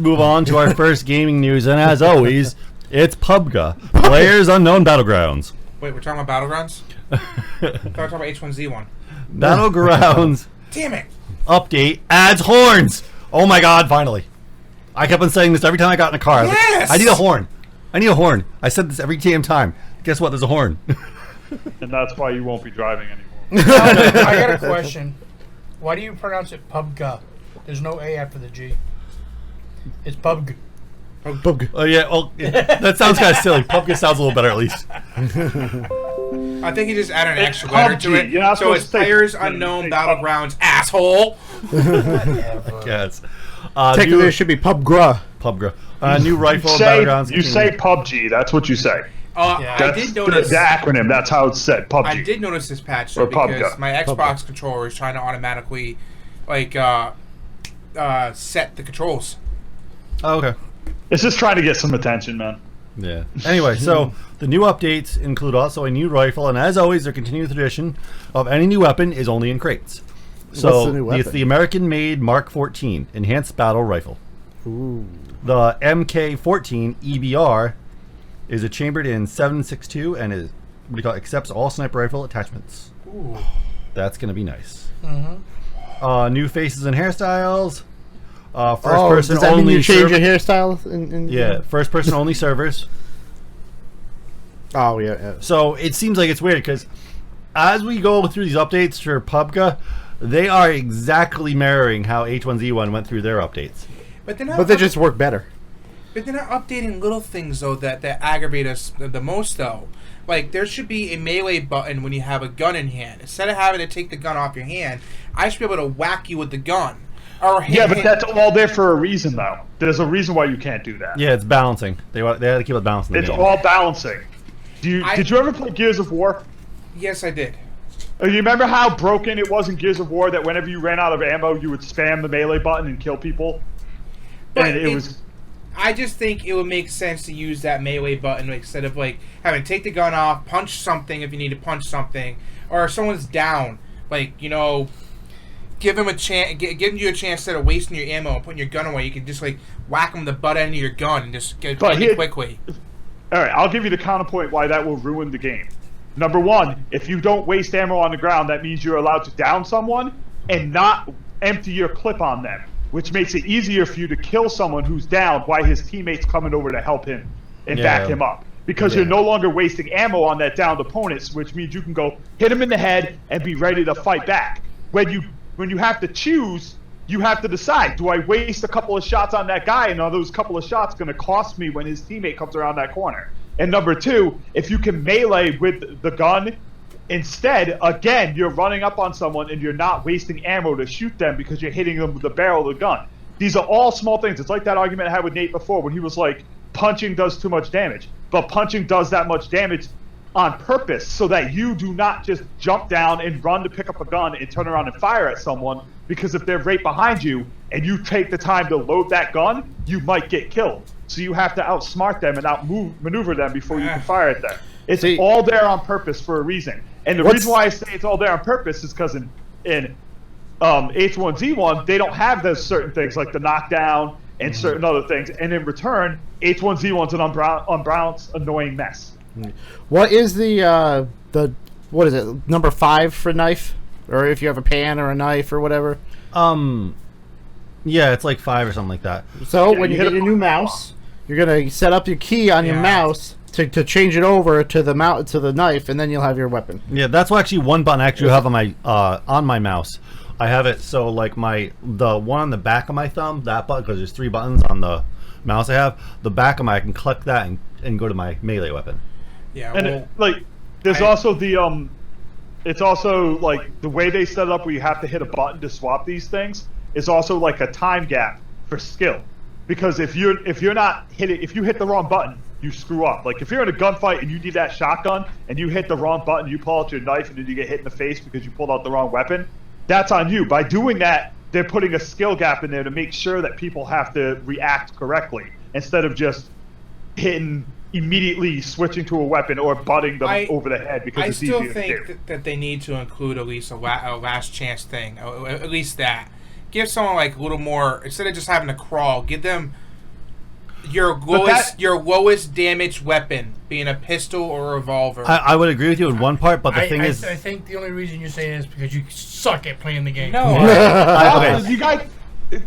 move on to our first gaming news, and as always, it's PUBG, PlayerUnknown Battlegrounds. Wait, we're talking about Battlegrounds? I thought we were talking about H1Z1. Battlegrounds. Damn it! Update adds horns. Oh my god, finally. I kept on saying this every time I got in a car. Yes! Like, I need a horn. I need a horn. I said this every damn time. Guess what? There's a horn. And that's why you won't be driving anymore. I got a question. Why do you pronounce it PUBG? There's no A after the G. It's PUBG. PUBG. Oh yeah, well, that sounds kind of silly. PUBG sounds a little better at least. I think he just added an extra letter to it. So it's PlayerUnknown Battlegrounds, asshole. Yes. Technically, it should be PUBG. PUBG. New rifle Battlegrounds. You say PUBG. That's what you say. I did notice the acronym. That's how it's said. PUBG. I did notice this patch though, because my Xbox controller is trying to automatically, like, set the controls. Oh, okay. It's just trying to get some attention, man. Yeah. Anyway, so the new updates include also a new rifle, and as always, their continued tradition of any new weapon is only in crates. So what's the new weapon? It's the American-made Mark 14 Enhanced Battle Rifle. Ooh. The MK14 EBR is a chambered in 7.62 and is accepts all sniper rifle attachments. Ooh. That's gonna be nice. Mm-hmm. New faces and hairstyles. First person does that only. mean you change your hairstyle? Yeah, first person only servers. Oh yeah. So it seems like it's weird because as we go through these updates for PUBG, they are exactly mirroring how H1Z1 went through their updates. But they just work better. But they're not updating little things though that aggravate us the most though. Like there should be a melee button when you have a gun in hand. Instead of having to take the gun off your hand, I should be able to whack you with the gun. Yeah, but that's all there for a reason though. There's a reason why you can't do that. Yeah, it's balancing. They had to keep it balancing. It's all balancing. Did you ever play Gears of War? Yes, I did. You remember how broken it was in Gears of War that whenever you ran out of ammo, you would spam the melee button and kill people? But And it was... I just think it would make sense to use that melee button instead of like having to take the gun off, punch something if you need to punch something, or if someone's down, like, you know, give them a chance, giving you a chance instead of wasting your ammo and putting your gun away. You can just like whack them with the butt end of your gun and just get it quickly. All right, I'll give you the counterpoint why that will ruin the game. Number one, if you don't waste ammo on the ground, that means you're allowed to down someone and not empty your clip on them, which makes it easier for you to kill someone who's down while his teammate's coming over to help him and back him up. Because you're no longer wasting ammo on that downed opponent, which means you can go hit him in the head and be ready to fight back. When you have to choose, you have to decide, do I waste a couple of shots on that guy, and are those couple of shots going to cost me when his teammate comes around that corner? And number two, if you can melee with the gun, instead, again, you're running up on someone and you're not wasting ammo to shoot them because you're hitting them with the barrel of the gun. These are all small things. It's like that argument I had with Nate before when he was like, punching does too much damage. But punching does that much damage on purpose so that you do not just jump down and run to pick up a gun and turn around and fire at someone, because if they're right behind you and you take the time to load that gun, you might get killed. So you have to outsmart them and outmaneuver them before you can fire at them. It's all there on purpose for a reason. And the reason why I say it's all there on purpose is because in H1Z1, they don't have those certain things like the knockdown and certain other things. And in return, H1Z1's an unbalanced, annoying mess. What is the what is it, number 5 for knife? Or if you have a pan or a knife or whatever? Yeah, it's like 5 or something like that. So when you get your new mouse, you're gonna set up your key on your mouse to change it over to the knife, and then you'll have your weapon. Yeah, that's actually one button I actually have on my mouse. I have it so like the one on the back of my thumb, that button, because there's 3 buttons on the mouse I have. The back of I can click that and go to my melee weapon. Yeah, and there's also the it's also like the way they set it up where you have to hit a button to swap these things is also like a time gap for skill. Because if you hit the wrong button, you screw up. Like if you're in a gunfight and you need that shotgun and you hit the wrong button, you pull out your knife and then you get hit in the face because you pulled out the wrong weapon, that's on you. By doing that, they're putting a skill gap in there to make sure that people have to react correctly instead of just immediately switching to a weapon or butting them over the head because it's easier to do. I still think that they need to include at least a last chance thing. At least that. Give someone like a little more, instead of just having to crawl, give them your lowest damage weapon being a pistol or a revolver. I would agree with you in one part, but the thing is, I think the only reason you're saying is because you suck at playing the game. No, okay. You guys,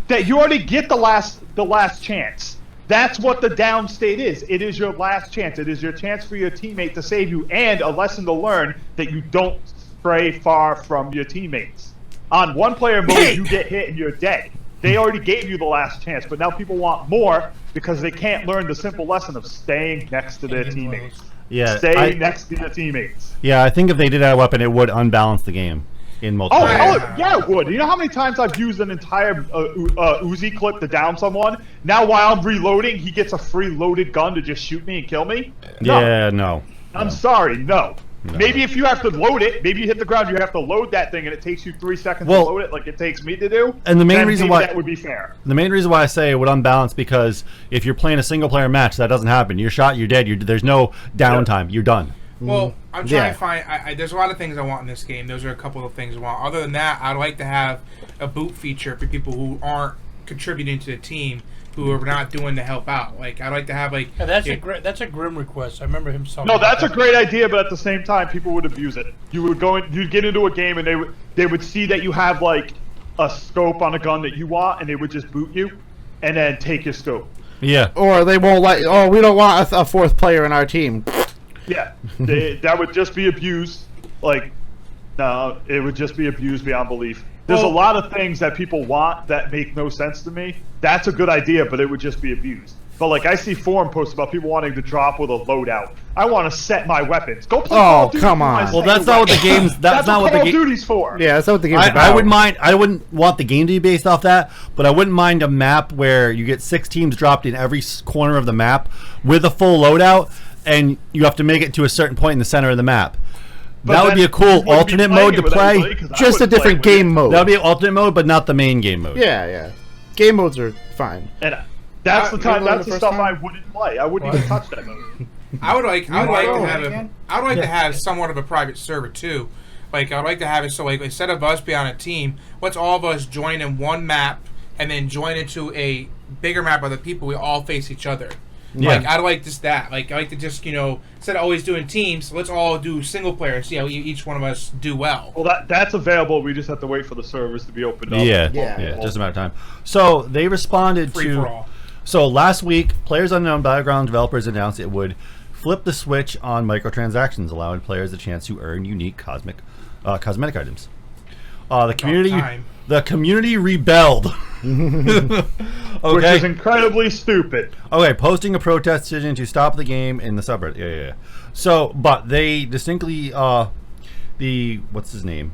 that you already get the last chance. That's what the down state is. It is your last chance. It is your chance for your teammate to save you, and a lesson to learn that you don't stray far from your teammates. On one player mode, you get hit and you're dead. They already gave you the last chance, but now people want more because they can't learn the simple lesson of staying next to their teammates. Yeah, Stay next to your teammates. Yeah, I think if they did that weapon, it would unbalance the game in multiplayer. Yeah, it would. You know how many times I've used an entire Uzi clip to down someone? Now while I'm reloading, he gets a free loaded gun to just shoot me and kill me? No. Yeah, no. I'm sorry, no. Maybe if you have to load it, maybe you hit the ground, you have to load that thing, and it takes you 3 seconds to load it, like it takes me to do. And the main reason why that would be fair. The main reason why I say it would unbalance because if you're playing a single player match, that doesn't happen. You're shot, you're dead. There's no downtime. You're done. Well, I'm trying to find. There's a lot of things I want in this game. Those are a couple of things I want. Other than that, I'd like to have a boot feature for people who aren't contributing to the team, who are not doing to help out. Like I'd like to have like. Yeah, that's a grim request. I remember him talking. No, that's a great idea, but at the same time, people would abuse it. You'd get into a game, and they would see that you have like a scope on a gun that you want, and they would just boot you, and then take your scope. Yeah. Or they won't like. Oh, we don't want a fourth player in our team. Yeah, that would just be abused. Like, no, it would just be abused beyond belief. There's a lot of things that people want that make no sense to me. That's a good idea, but it would just be abused. But like, I see forum posts about people wanting to drop with a loadout. I want to set my weapons. Go play Call of Duty. Come on. Well, that's not what the game's. That's not what the Call game. of Duty's for. Yeah, that's not what the game's about. I wouldn't mind. I wouldn't want the game to be based off that, but I wouldn't mind a map where you get 6 teams dropped in every corner of the map with a full loadout, and you have to make it to a certain point in the center of the map. That would be a cool alternate mode to play. Just a different game mode. That would be an alternate mode, but not the main game mode. Yeah. Game modes are fine. And that's the time. That's the stuff I wouldn't play. I wouldn't even touch that mode. I would like to have somewhat of a private server too. Like I'd like to have it so like instead of us being on a team, let's all of us join in one map and then join into a bigger map of the people. We all face each other. Yeah. Like I'd like that. Like I like to just instead of always doing teams, let's all do single player. See how each one of us do well. Well, that's available. We just have to wait for the servers to be opened up. Yeah, just a matter of time. So they responded to. So last week, PlayerUnknown Battlegrounds developers announced it would flip the switch on microtransactions, allowing players a chance to earn unique cosmetic items. The community rebelled. Okay. Which is incredibly stupid. Okay, posting a protest decision to stop the game in the subreddit. Yeah. So, but they distinctly, what's his name?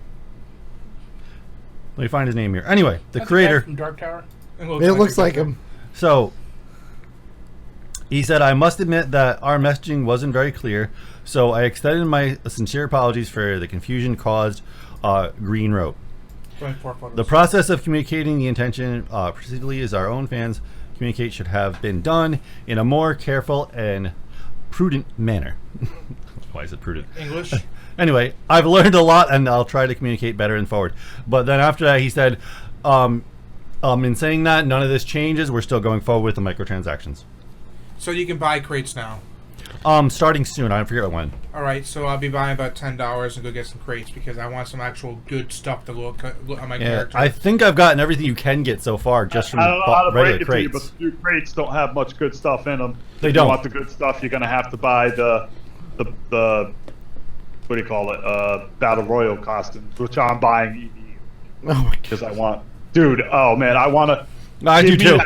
Let me find his name here. Anyway, the creator. From Dark Tower? It looks like him. So, he said, I must admit that our messaging wasn't very clear, so I extended my sincere apologies for the confusion caused. Green wrote. The process of communicating the intention precisely as our own fans communicate should have been done in a more careful and prudent manner. Why is it prudent? English. Anyway, I've learned a lot and I'll try to communicate better and forward. But then after that he said, in saying that, none of this changes. We're still going forward with the microtransactions. So you can buy crates now. Starting soon. I forget when. All right, so I'll be buying about $10 and go get some crates because I want some actual good stuff to look on my character. I think I've gotten everything you can get so far just from I don't know how to break regular it to you, crates. but the new crates don't have much good stuff in them. They if don't. you want the good stuff, you're gonna have to buy the what do you call it? Battle Royale costumes, which I'm buying because I want. Dude, oh man, I want to. I do too.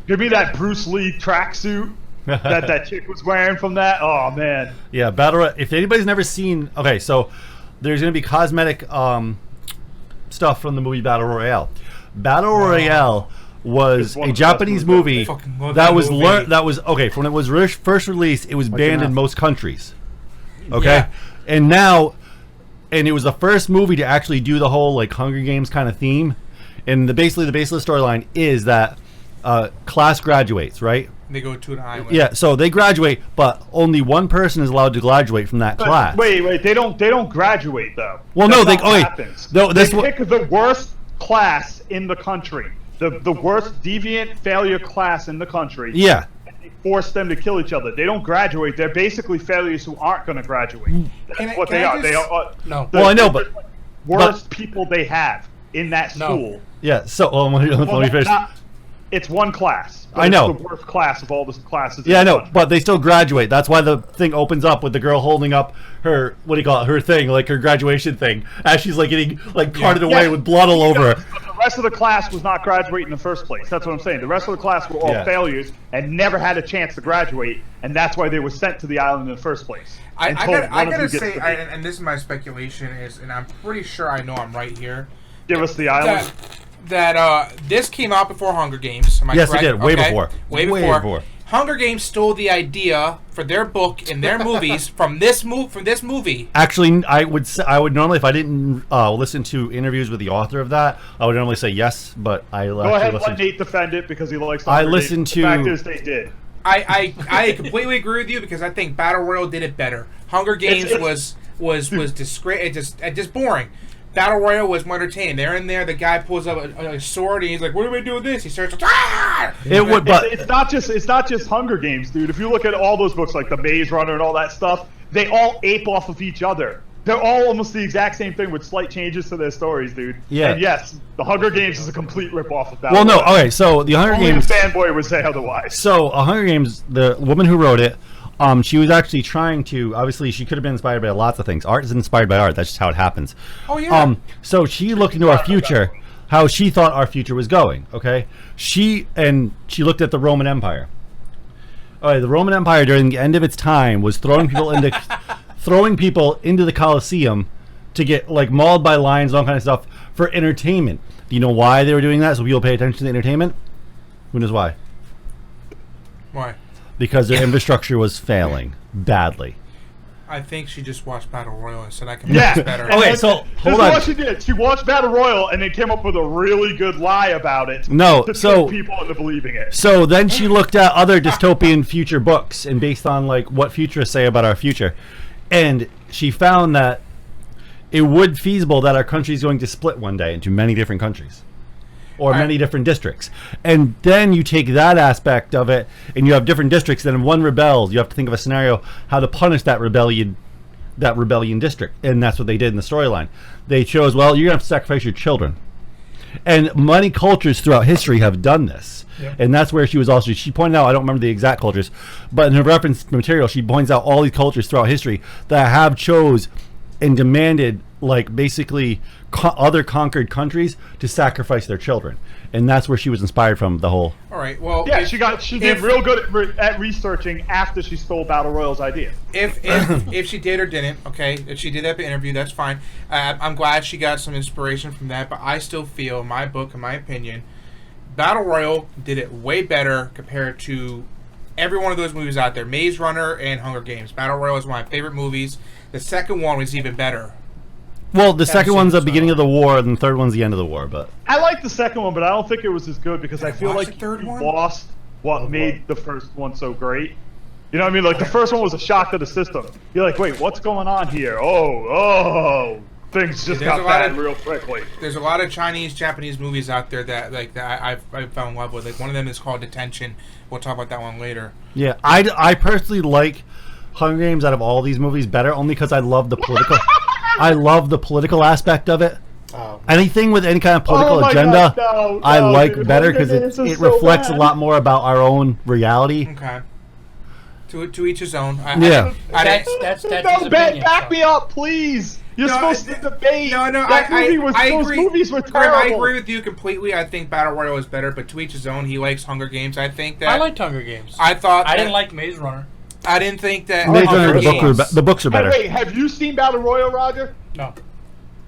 Give me that Bruce Lee tracksuit that chick was wearing from that. Oh man. Yeah, if anybody's never seen, okay, so there's going to be cosmetic stuff from the movie Battle Royale. Battle Royale was a Japanese movie that was okay, when it was first released, it was banned in most countries. Okay? Yeah. And it was the first movie to actually do the whole like Hunger Games kind of theme. And basically the base of the storyline is that class graduates, right? They go to an island. Yeah, so they graduate, but only one person is allowed to graduate from that class. Wait, they don't graduate though. Well, That's no, they pick the worst class in the country, the worst deviant failure class in the country. Yeah. force them to kill each other. They don't graduate. They're basically failures who aren't going to graduate. That's what they are. They are. No. Well, I know, but worst people they have in that No. school. yeah. So let me finish. It's one class. I know. It's the worst class of all the classes. Yeah, I in the know, country. but they still graduate. That's why the thing opens up with the girl holding up her, what do you call it, her thing, like her graduation thing, as she's like getting like carted away with blood all over her. But the rest of the class was not graduating in the first place. That's what I'm saying. The rest of the class were all Yeah. failures and never had a chance to graduate, and that's why they were sent to the island in the first place. I And told, gotta "One of you say, gets the bait." and this is my speculation is, and I'm pretty sure I know I'm right here. Give us the island. That this came out before Hunger Games. Am I Yes, it correct? did. Way Okay. before. Way Way before. before. Hunger Games stole the idea for their book and their movies from this movie. Actually, I would normally, if I didn't listen to interviews with the author of that, I would normally say yes, but I Go actually ahead, listened. let Nate defend it because he likes. I Hunger Games. listened The fact to- is, they did. I completely agree with you because I think Battle Royale did it better. Hunger Games It's- was just boring. Battle Royale was more entertaining. They're in there. The guy pulls up a sword and he's like, "What do we do with this?" He starts. Ah! It would, but It's not just Hunger Games, dude. If you look at all those books, like the Maze Runner and all that stuff, they all ape off of each other. They're all almost the exact same thing with slight changes to their stories, dude. Yeah. And yes, the Hunger Games is a complete ripoff of that. well, no. Okay, so the Hunger Only Games. a fanboy would say otherwise. So, Hunger Games, the woman who wrote it, she was actually trying to. Obviously, she could have been inspired by lots of things. Art is inspired by art. That's just how it happens. Oh yeah. So she looked into our future, how she thought our future was going. Okay, she looked at the Roman Empire. All right, the Roman Empire during the end of its time was throwing people into the Colosseum to get like mauled by lions and all kind of stuff for entertainment. Do you know why they were doing that? So people pay attention to the entertainment. Who knows why? Why? Because their infrastructure was failing badly. I think she just watched Battle Royale and said I can make Yeah. this better. Okay, so This hold is on. what she did. She watched Battle Royale and then came up with a really good lie about it. No, to so- trick people into believing it. So then she looked at other dystopian future books and based on like what futurists say about our future, and she found that it would feasible that our country is going to split one day into many different countries or many different districts. And then you take that aspect of it and you have different districts, then if one rebels, you have to think of a scenario how to punish that rebellion district. And that's what they did in the storyline. They chose, well, you're going to have to sacrifice your children. And many cultures throughout history have done this. Yep. And that's where she pointed out, I don't remember the exact cultures, but in her reference material, she points out all these cultures throughout history that have chose and demanded, like, basically other conquered countries to sacrifice their children. And that's where she was inspired from, the whole... All right. Well, Yeah, if- she did if- real good at researching after she stole Battle Royale's idea. If she did or didn't, okay, if she did that interview, that's fine. I'm glad she got some inspiration from that, but I still feel, in my book, in my opinion, Battle Royale did it way better compared to every one of those movies out there. Maze Runner and Hunger Games. Battle Royale is one of my favorite movies. The second one was even better. Well, the second one's the so- beginning of the war, and the third one's the end of the war, but... I like the second one, but I don't think it was as good because I feel watch like the third you one? lost what made the first one so great. You know what I mean? Like, the first one was a shock to the system. You're like, wait, what's going on here? Oh, things just There's got a lot bad of- real quickly. There's a lot of Chinese, Japanese movies out there that I fell in love with. Like one of them is called Detention. We'll talk about that one later. Yeah, I personally like Hunger Games out of all these movies better, only because I love the political... I love the political aspect of it. Oh. Anything with any kind of political Oh my agenda, God, no, I no, like dude. better Hunger because Games it is so reflects bad. a lot more about our own reality. Okay. To each his own. Yeah. That's No, his back opinion. me up, please. You're No, supposed to debate. No, That movie was. I Those agree. movies were Graham, terrible. I agree with you completely. I think Battle Royale is better, but to each his own. He likes Hunger Games. I think that. I liked Hunger Games. I thought. I that- didn't like Maze Runner. I didn't think that. Maze Hunger Runner, Games- the books are Hey, better. wait, have you seen Battle Royale, Roger? No.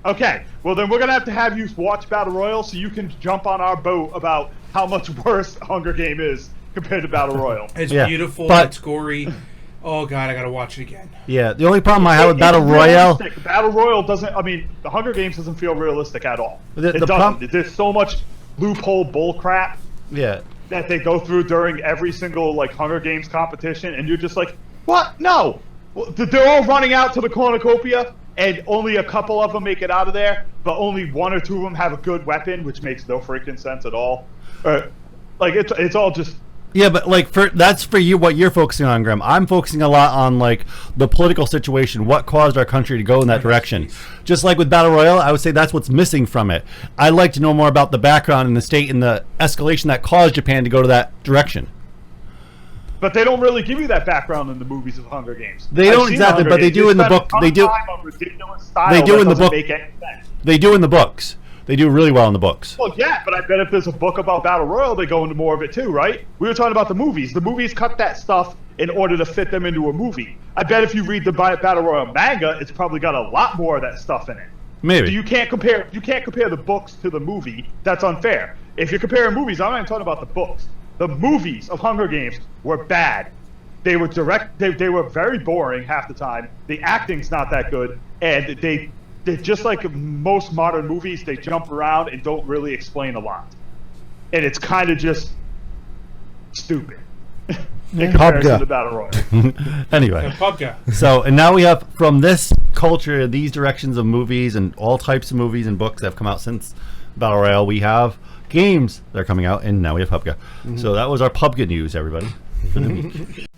Okay, well then we're gonna have you watch Battle Royale so you can jump on our boat about how much worse Hunger Game is compared to Battle Royale. It's Yeah, beautiful. but- It's gory. Oh God, I gotta watch it again. Yeah, the only problem I have with It's Battle Royale... realistic. Battle Royale doesn't. I mean, the Hunger Games doesn't feel realistic at all. The It doesn't. problem- There's so much loophole bull crap Yeah. that they go through during every single like Hunger Games competition, and you're just like, what? No, well, they're all running out to the cornucopia, and only a couple of them make it out of there, but only one or two of them have a good weapon, which makes no freaking sense at all. Like it's all just Yeah, but like that's for you what you're focusing on, Graham. I'm focusing a lot on like the political situation, what caused our country to go in that direction. Just like with Battle Royale, I would say that's what's missing from it. I'd like to know more about the background and the state and the escalation that caused Japan to go to that direction. But they don't really give you that background in the movies of Hunger Games. They don't exactly, but they do in the book. They do. They do in the book. They do in the books. They do really well in the books. Well, yeah, but I bet if there's a book about Battle Royale, they go into more of it too, right? We were talking about the movies. The movies cut that stuff in order to fit them into a movie. I bet if you read the Battle Royale manga, it's probably got a lot more of that stuff in it. Maybe. You can't compare the books to the movie. That's unfair. If you're comparing movies, I'm not even talking about the books. The movies of Hunger Games were bad. They were they were very boring half the time. The acting's not that good, and they just like most modern movies, they jump around and don't really explain a lot. And it's kind of just stupid in comparison to Battle Royale. Anyway. PUBG. So, and now we have, from this culture, these directions of movies and all types of movies and books that have come out since Battle Royale, we have games that are coming out, and now we have PUBG. So that was our PUBG news, everybody, for the week.